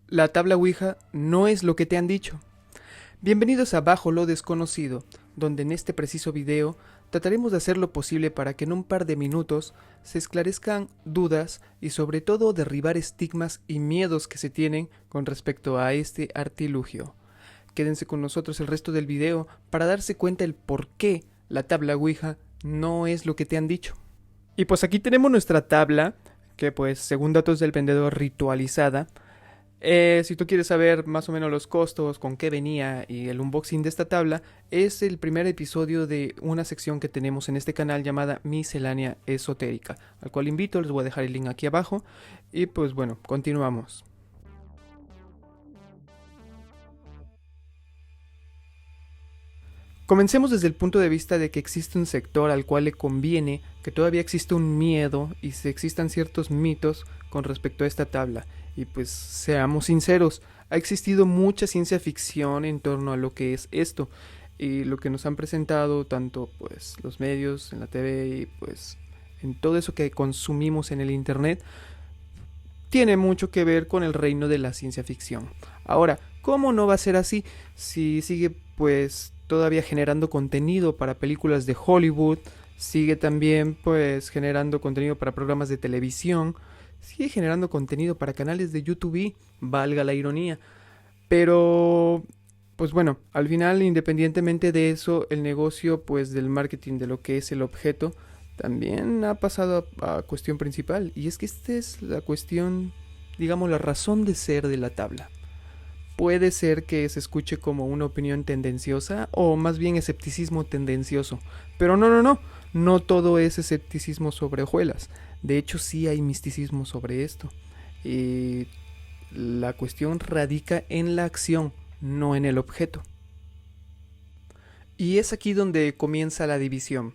La tabla Ouija no es lo que te han dicho. Bienvenidos a Bajo lo Desconocido, donde en este preciso video trataremos de hacer lo posible para que en un par de minutos se esclarezcan dudas y sobre todo derribar estigmas y miedos que se tienen con respecto a este artilugio. Quédense con nosotros el resto del video para darse cuenta el por qué la tabla Ouija no es lo que te han dicho. Y pues aquí tenemos nuestra tabla, que pues según datos del vendedor ritualizada. Si tú quieres saber más o menos los costos, con qué venía y el unboxing de esta tabla, es el primer episodio de una sección que tenemos en este canal llamada Miscelánea Esotérica, al cual invito, les voy a dejar el link aquí abajo y pues bueno, continuamos. Comencemos desde el punto de vista de que existe un sector al cual le conviene que todavía existe un miedo y se existan ciertos mitos con respecto a esta tabla. Y pues seamos sinceros, ha existido mucha ciencia ficción en torno a lo que es esto. Y lo que nos han presentado tanto pues los medios, en la TV y pues en todo eso que consumimos en el internet, tiene mucho que ver con el reino de la ciencia ficción. Ahora, ¿cómo no va a ser así si sigue pues todavía generando contenido para películas de Hollywood? Sigue también pues generando contenido para programas de televisión, sigue generando contenido para canales de YouTube, valga la ironía. Pero pues bueno, al final, independientemente de eso, el negocio pues del marketing de lo que es el objeto también ha pasado a cuestión principal, y es que esta es la cuestión, digamos, la razón de ser de la tabla. Puede ser que se escuche como una opinión tendenciosa o más bien escepticismo tendencioso, pero no todo es escepticismo sobre hojuelas. De hecho, sí hay misticismo sobre esto. Y la cuestión radica en la acción, no en el objeto. Y es aquí donde comienza la división.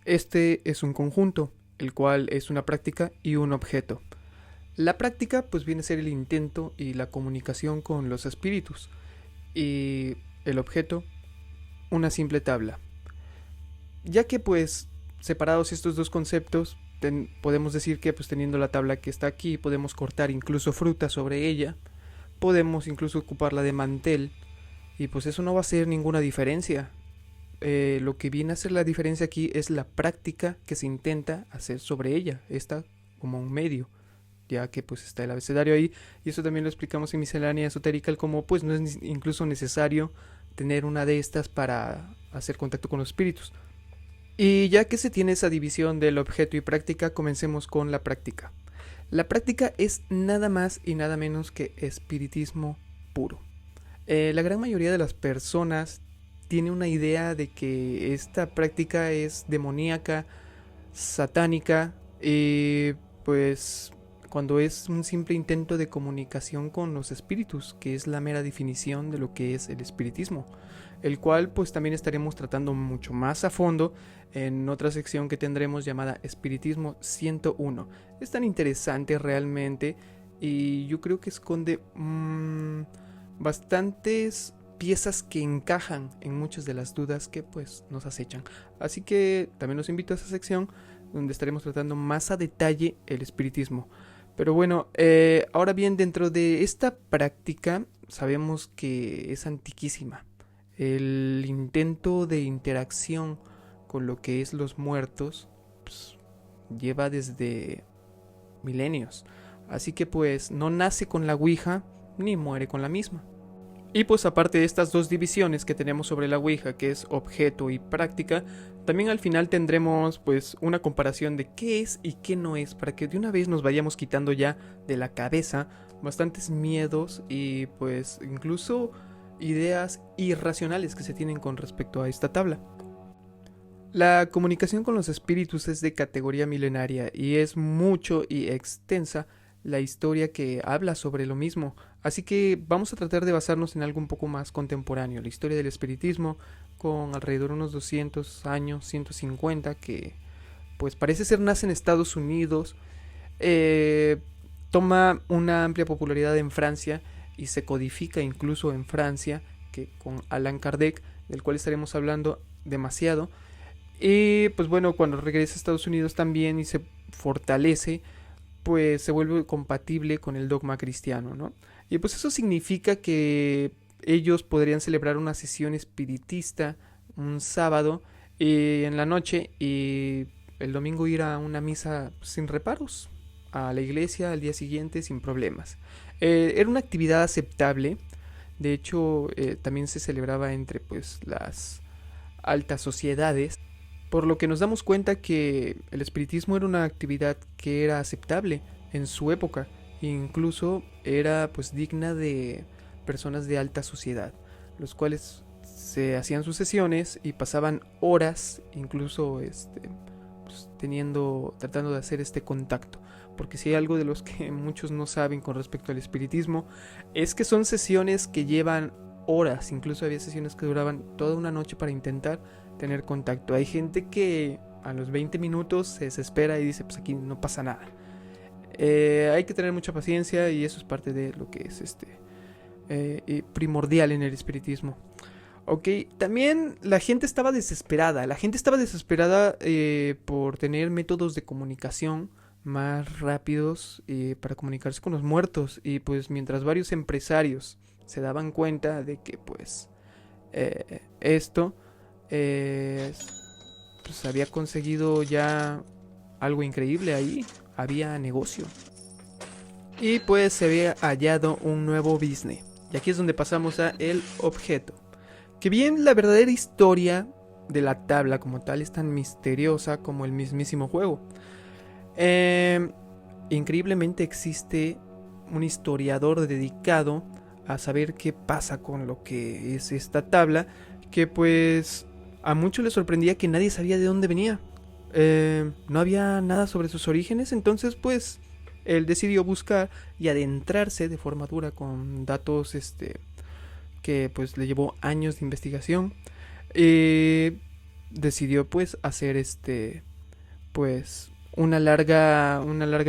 Este es un conjunto, el cual es una práctica y un objeto. La práctica pues viene a ser el intento y la comunicación con los espíritus, y el objeto una simple tabla. Ya que pues separados estos dos conceptos, podemos decir que pues teniendo la tabla que está aquí podemos cortar incluso fruta sobre ella, podemos incluso ocuparla de mantel, y pues eso no va a hacer ninguna diferencia. Lo que viene a hacer la diferencia aquí es la práctica que se intenta hacer sobre ella, esta como un medio, ya que pues está el abecedario ahí, y eso también lo explicamos en Miscelánea Esotérica, como pues no es incluso necesario tener una de estas para hacer contacto con los espíritus. Y ya que se tiene esa división del objeto y práctica, comencemos con la práctica. La práctica es nada más y nada menos que espiritismo puro. La gran mayoría de las personas tiene una idea de que esta práctica es demoníaca, satánica, y pues cuando es un simple intento de comunicación con los espíritus, que es la mera definición de lo que es el espiritismo, el cual pues también estaremos tratando mucho más a fondo en otra sección que tendremos llamada Espiritismo 101. Es tan interesante realmente, y yo creo que esconde bastantes piezas que encajan en muchas de las dudas que pues nos acechan. Así que también los invito a esa sección donde estaremos tratando más a detalle el espiritismo. Pero bueno, ahora bien, dentro de esta práctica sabemos que es antiquísima. El intento de interacción con lo que es los muertos pues, lleva desde milenios. Así que pues no nace con la Ouija ni muere con la misma. Y pues aparte de estas dos divisiones que tenemos sobre la Ouija, que es objeto y práctica, también al final tendremos pues una comparación de qué es y qué no es, para que de una vez nos vayamos quitando ya de la cabeza bastantes miedos y pues incluso ideas irracionales que se tienen con respecto a esta tabla. La comunicación con los espíritus es de categoría milenaria y es mucho y extensa la historia que habla sobre lo mismo, así que vamos a tratar de basarnos en algo un poco más contemporáneo, la historia del espiritismo, con alrededor de unos 200 años, 150, que pues parece ser nace en Estados Unidos, toma una amplia popularidad en Francia y se codifica incluso en Francia, que con Allan Kardec, del cual estaremos hablando demasiado, y pues bueno, cuando regresa a Estados Unidos también y se fortalece, pues se vuelve compatible con el dogma cristiano, ¿no? Y pues eso significa que ellos podrían celebrar una sesión espiritista un sábado en la noche y el domingo ir a una misa sin reparos, a la iglesia al día siguiente sin problemas. Era una actividad aceptable. De hecho, también se celebraba entre pues las altas sociedades, por lo que nos damos cuenta que el espiritismo era una actividad que era aceptable en su época, incluso era pues digna de personas de alta sociedad, los cuales se hacían sus sesiones y pasaban horas, incluso pues, tratando de hacer este contacto. Porque si hay algo de los que muchos no saben con respecto al espiritismo, es que son sesiones que llevan horas, incluso había sesiones que duraban toda una noche para intentar tener contacto. Hay gente que a los 20 minutos se desespera y dice, pues aquí no pasa nada. Hay que tener mucha paciencia y eso es parte de lo que es primordial en el espiritismo. Ok, también la gente estaba desesperada. Por tener métodos de comunicación más rápidos para comunicarse con los muertos. Y pues mientras varios empresarios se daban cuenta de que pues esto pues había conseguido ya algo increíble ahí, había negocio. Y pues se había hallado un nuevo business. Y aquí es donde pasamos a el objeto. Que bien la verdadera historia de la tabla como tal es tan misteriosa como el mismísimo juego. Increíblemente existe un historiador dedicado a saber qué pasa con lo que es esta tabla, que pues a muchos les sorprendía que nadie sabía de dónde venía. No había nada sobre sus orígenes, entonces pues él decidió buscar y adentrarse de forma dura con datos que pues le llevó años de investigación. Decidió pues hacer pues una larga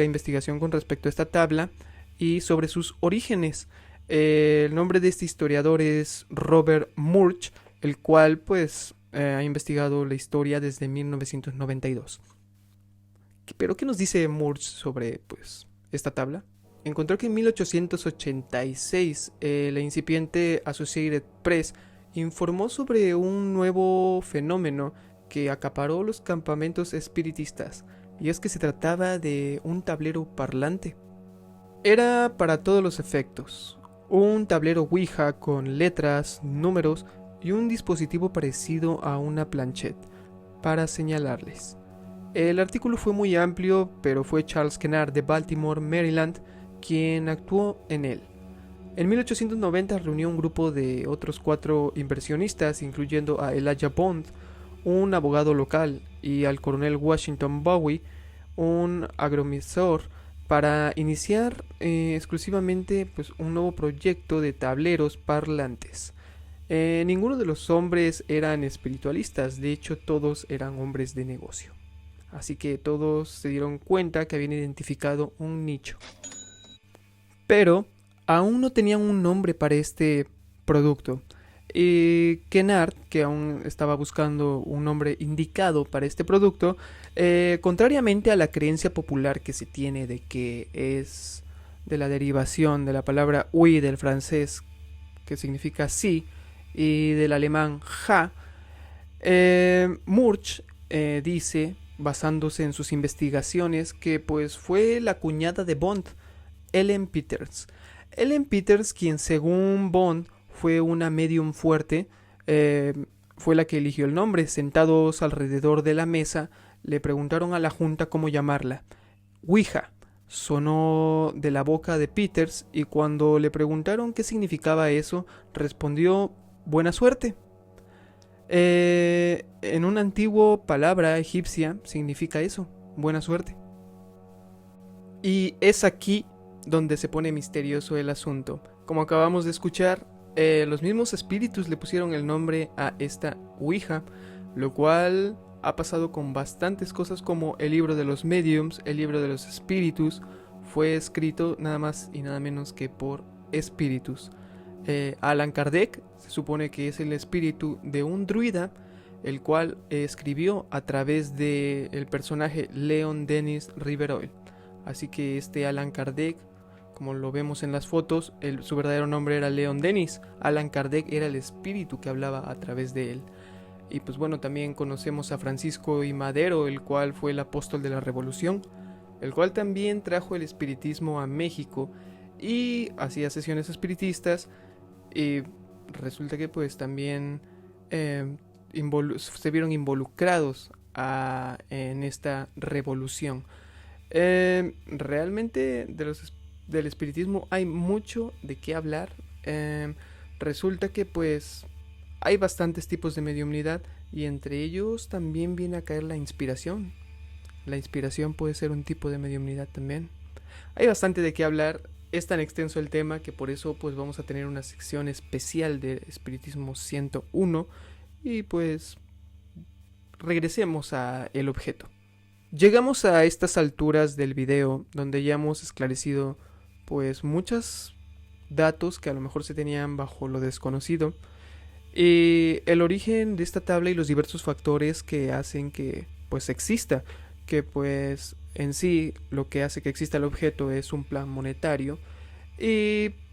investigación con respecto a esta tabla y sobre sus orígenes. El nombre de este historiador es Robert Murch, el cual pues ha investigado la historia desde 1992. ¿Pero qué nos dice Murch sobre pues esta tabla? Encontró que en 1886 la incipiente Associated Press informó sobre un nuevo fenómeno que acaparó los campamentos espiritistas, y es que se trataba de un tablero parlante. Era para todos los efectos un tablero Ouija con letras, números y un dispositivo parecido a una planchette para señalarles. El artículo fue muy amplio, pero fue Charles Kennard de Baltimore, Maryland, quien actuó en él. En 1890 reunió un grupo de otros 4 inversionistas, incluyendo a Elijah Bond, un abogado local, y al coronel Washington Bowie, un agrimensor, para iniciar exclusivamente pues, un nuevo proyecto de tableros parlantes. Ninguno de los hombres eran espiritualistas, de hecho todos eran hombres de negocio. Así que todos se dieron cuenta que habían identificado un nicho. Pero aún no tenían un nombre para este producto. Kennard, que aún estaba buscando un nombre indicado para este producto, contrariamente a la creencia popular que se tiene de que es de la derivación de la palabra oui del francés, que significa sí, y del alemán ja, Murch dice, basándose en sus investigaciones, que pues fue la cuñada de Bond, Ellen Peters. Ellen Peters, quien según Bond fue una medium fuerte, fue la que eligió el nombre. Sentados alrededor de la mesa, le preguntaron a la junta cómo llamarla. Ouija sonó de la boca de Peters, y cuando le preguntaron qué significaba eso, respondió buena suerte. En una antigua palabra egipcia significa eso, buena suerte. Y es aquí donde se pone misterioso el asunto. Como acabamos de escuchar, los mismos espíritus le pusieron el nombre a esta Ouija, lo cual ha pasado con bastantes cosas, como el libro de los mediums, el libro de los espíritus, fue escrito nada más y nada menos que por espíritus. Allan Kardec se supone que es el espíritu de un druida, el cual escribió a través del personaje Leon Denis Riverolle. Así que Allan Kardec, como lo vemos en las fotos, su verdadero nombre era Leon Denis. Allan Kardec era el espíritu que hablaba a través de él. Y pues bueno, también conocemos a Francisco I. Madero, el cual fue el apóstol de la Revolución, el cual también trajo el espiritismo a México y hacía sesiones espiritistas, y resulta que pues también se vieron involucrados en esta revolución. Realmente del espiritismo hay mucho de qué hablar. Resulta que pues hay bastantes tipos de mediumnidad, y entre ellos también viene a caer la inspiración. La inspiración puede ser un tipo de mediumnidad también. Hay bastante de qué hablar. Es tan extenso el tema que por eso pues vamos a tener una sección especial de Espiritismo 101. Y pues regresemos a el objeto. Llegamos a estas alturas del video donde ya hemos esclarecido pues muchos datos que a lo mejor se tenían bajo lo desconocido, y el origen de esta tabla y los diversos factores que hacen que pues exista, que pues en sí lo que hace que exista el objeto es un plan monetario,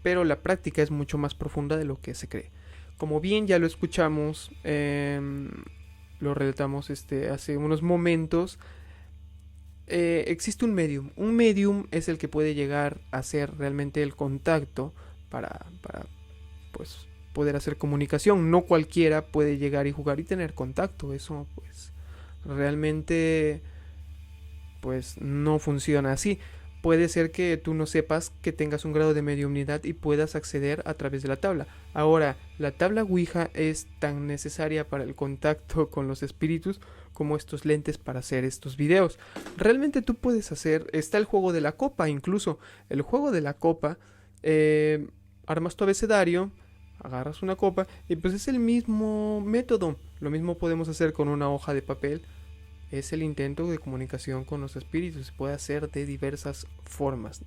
pero la práctica es mucho más profunda de lo que se cree. Como bien ya lo escuchamos, lo relatamos hace unos momentos, existe un medium. Un medium es el que puede llegar a ser realmente el contacto para pues poder hacer comunicación. No cualquiera puede llegar y jugar y tener contacto. Eso pues realmente pues no funciona así. Puede ser que tú no sepas que tengas un grado de mediumnidad y puedas acceder a través de la tabla. Ahora, la tabla Ouija es tan necesaria para el contacto con los espíritus como estos lentes para hacer estos videos. Realmente tú puedes hacer, está el juego de la copa incluso. El juego de la copa, armas tu abecedario, agarras una copa y pues es el mismo método. Lo mismo podemos hacer con una hoja de papel. Es el intento de comunicación con los espíritus. Se puede hacer de diversas formas.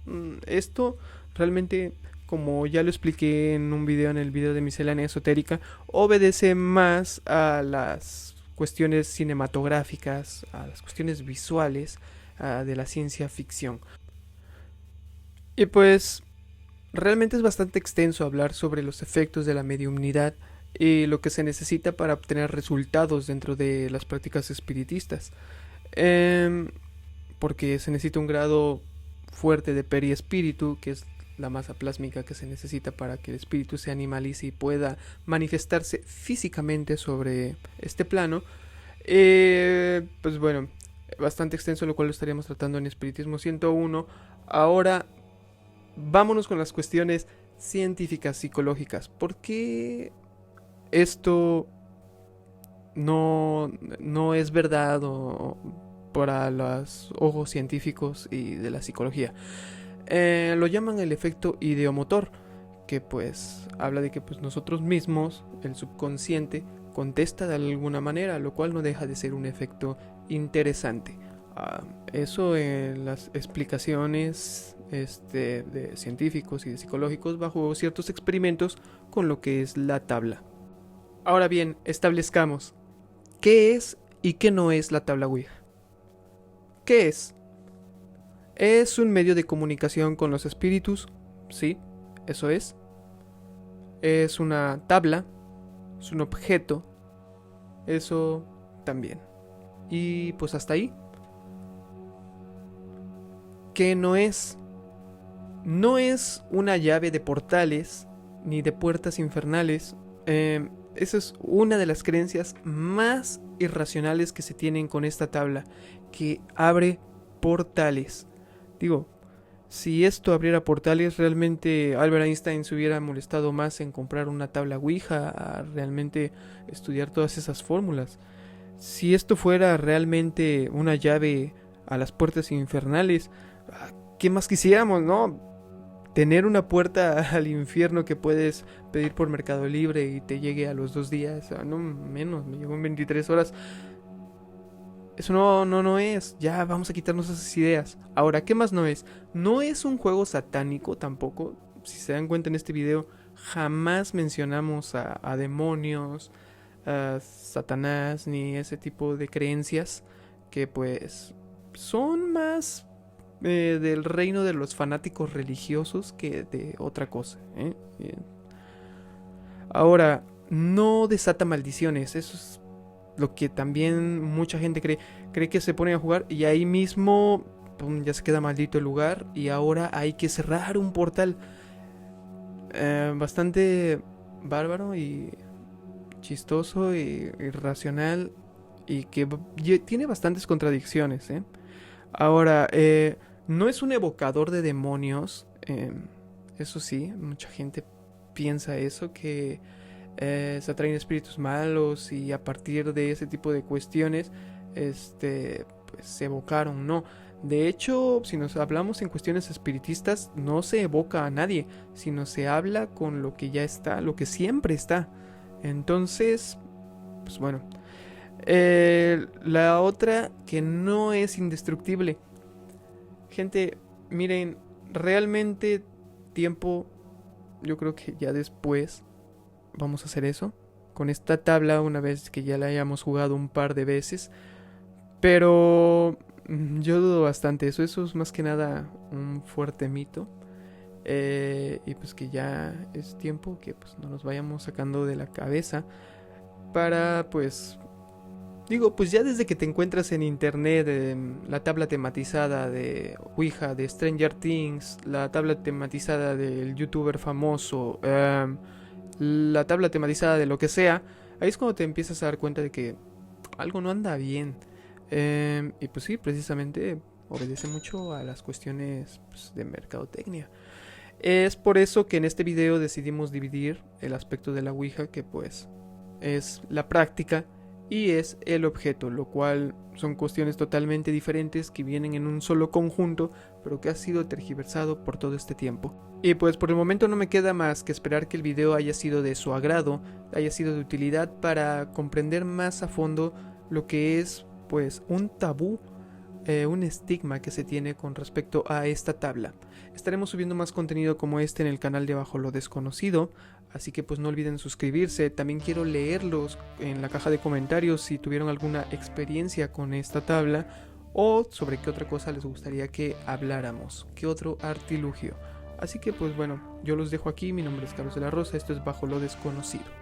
Esto realmente, como ya lo expliqué en un video, en el video de miscelánea esotérica, obedece más a las cuestiones cinematográficas, a las cuestiones visuales de la ciencia ficción. Y pues realmente es bastante extenso hablar sobre los efectos de la mediumnidad y lo que se necesita para obtener resultados dentro de las prácticas espiritistas, porque se necesita un grado fuerte de periespíritu, que es la masa plásmica que se necesita para que el espíritu se animalice y pueda manifestarse físicamente sobre este plano. Pues bueno, bastante extenso, lo cual lo estaríamos tratando en Espiritismo 101. Ahora vámonos con las cuestiones científicas, psicológicas. ¿Por qué esto no es verdad para los ojos científicos y de la psicología? Lo llaman el efecto ideomotor, que pues habla de que pues nosotros mismos, el subconsciente, contesta de alguna manera, lo cual no deja de ser un efecto interesante. Eso en las explicaciones de científicos y de psicológicos bajo ciertos experimentos con lo que es la tabla. Ahora bien, establezcamos qué es y qué no es la tabla Ouija. ¿Qué es? ¿Es un medio de comunicación con los espíritus? Sí, eso es. ¿Es una tabla? ¿Es un objeto? Eso también. Y pues hasta ahí. ¿Qué no es? No es una llave de portales ni de puertas infernales. Esa es una de las creencias más irracionales que se tienen con esta tabla, que abre portales. Digo, si esto abriera portales, realmente Albert Einstein se hubiera molestado más en comprar una tabla Ouija a realmente estudiar todas esas fórmulas. Si esto fuera realmente una llave a las puertas infernales, ¿qué más quisiéramos, no? Tener una puerta al infierno que puedes pedir por Mercado Libre y te llegue a los 2 días, no menos, me llegó en 23 horas. Eso no es. Ya vamos a quitarnos esas ideas. Ahora, ¿qué más no es? No es un juego satánico tampoco. Si se dan cuenta en este video, jamás mencionamos a demonios, a Satanás, ni ese tipo de creencias que pues son más del reino de los fanáticos religiosos que de otra cosa. Ahora, no desata maldiciones. Eso es lo que también mucha gente cree. Cree que se pone a jugar y ahí mismo pum, ya se queda maldito el lugar y ahora hay que cerrar un portal. Bastante bárbaro y chistoso y irracional y que tiene bastantes contradicciones. Ahora, no es un evocador de demonios. Eso sí, mucha gente piensa eso, que se atraen espíritus malos y a partir de ese tipo de cuestiones pues se evocaron. No, de hecho, si nos hablamos en cuestiones espiritistas, no se evoca a nadie, sino se habla con lo que ya está, lo que siempre está. Entonces, pues bueno. La otra, que no es indestructible. Gente, miren, realmente tiempo, yo creo que ya después vamos a hacer eso con esta tabla una vez que ya la hayamos jugado un par de veces. Pero yo dudo bastante eso es más que nada un fuerte mito. Y pues que ya es tiempo que pues no nos vayamos sacando de la cabeza para pues... Digo, pues ya desde que te encuentras en internet la tabla tematizada de Ouija, de Stranger Things, la tabla tematizada del youtuber famoso, la tabla tematizada de lo que sea, ahí es cuando te empiezas a dar cuenta de que algo no anda bien. Y pues sí, precisamente obedece mucho a las cuestiones pues, de mercadotecnia. Es por eso que en este video decidimos dividir el aspecto de la Ouija, que pues es la práctica, y es el objeto, lo cual son cuestiones totalmente diferentes que vienen en un solo conjunto, pero que ha sido tergiversado por todo este tiempo. Y pues por el momento no me queda más que esperar que el video haya sido de su agrado, haya sido de utilidad para comprender más a fondo lo que es pues un tabú, un estigma que se tiene con respecto a esta tabla. Estaremos subiendo más contenido como este en el canal de Bajo lo Desconocido, así que pues no olviden suscribirse. También quiero leerlos en la caja de comentarios si tuvieron alguna experiencia con esta tabla o sobre qué otra cosa les gustaría que habláramos, qué otro artilugio. Así que pues bueno, yo los dejo aquí, mi nombre es Carlos de la Rosa, esto es Bajo lo Desconocido.